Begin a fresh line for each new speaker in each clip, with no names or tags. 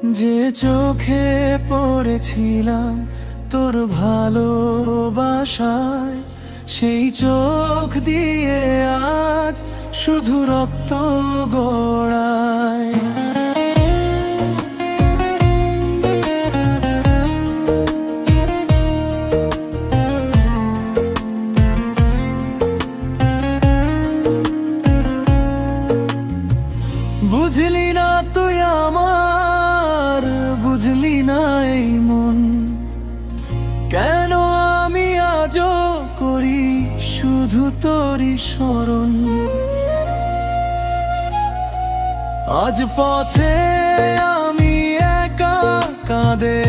যে চোখে পড়েছিলাম তোর ভালোবাসায়, সেই চোখ দিয়ে আজ শুধু রক্ত গড়ায়। বুঝলি না তুই আমার, বুঝলি না এই মন, কেন আমি আজও করি শুধু তোরই স্মরণ। আজ পথে আমি একা, কাঁদে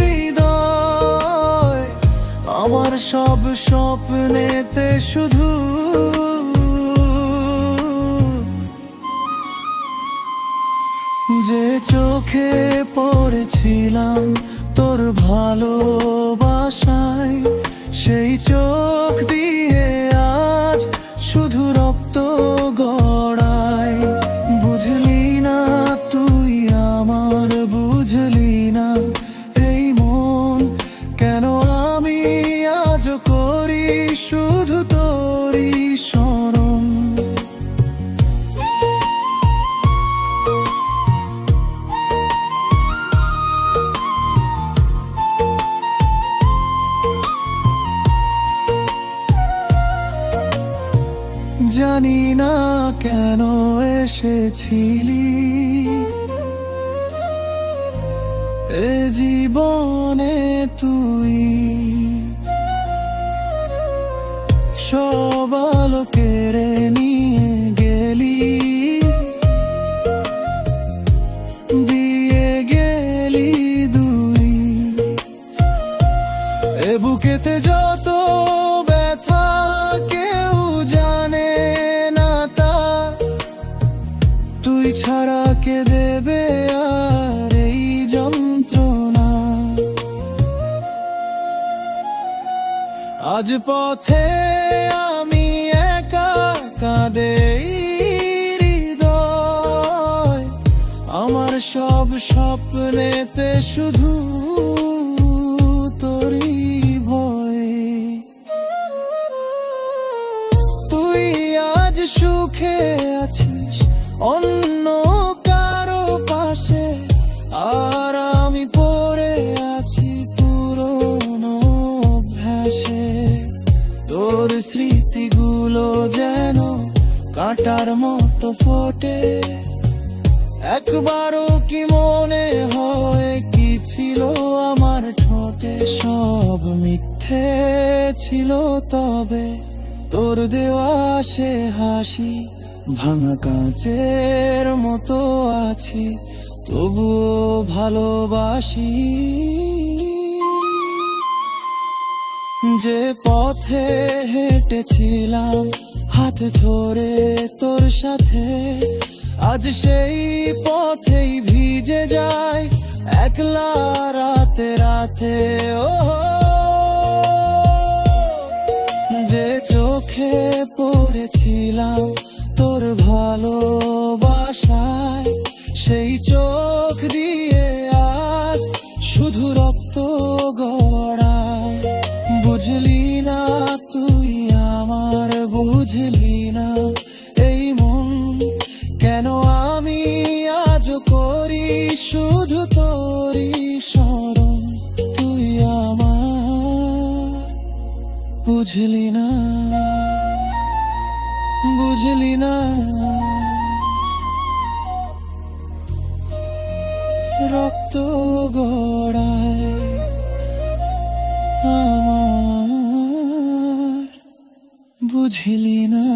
হৃদয়, আমার সব স্বপ্নেতে শুধু যে চোখে পড়েছিলাম তোর ভালোবাসায়, সেই চোখ দিয়ে আজ শুধু রক্ত গড়ায়। বুঝলি না তুই আমার, বুঝলি না এই মন, কেন আমি আজ করি শুধু তোরই স্মরণ। জানি না কেন এসেছিলি এ জীবনে তুই, সব আলো কেড়ে নিয়ে গেলি, দিয়ে গেলি দুই। এ বুকেতে যত ব্যথা কেউ জানে না তা, তুই ছাড়া কে দেবে আর এই যন্ত্রণা। আজ পথে আমি একা, কাঁদে হৃদয়, আমার সব স্বপ্নেতে শুধু তোরই ভয়। তুই আজ সুখে আছিস অন্য কারো পাশে, আর আমি পড়ে আছি পুরনো অভ্যাসে। তোর স্মৃতিগুলো যেন কাঁটার মতো ফোটে, একবারও কি মনে হয় কি ছিল আমার ঠোঁটে? সব মিথ্যে ছিল তবে তোর দেওয়া সে হাসি, ভাঙা কাঁচের মতো আছি তবুও ভালোবাসি। যে পথে হেঁটেছিলাম হাতে ধরে তোর সাথে, আজ সেই পথেই ভিজে যায় একলা রাতে রাতে। ও যে চোখে পড়েছিলাম তোর ভালোবাসায়, সেই চোখ দিয়ে আজ শুধু রক্ত গড়ায়। বুঝলি না তুই আমার, বুঝলি না এই মন, কেন আমি আজ করি শুধু তোরই স্মরণ। তুই আমার, বুঝলি না, বুঝলি না রক্ত গড়ায় আমার, বুঝলি না।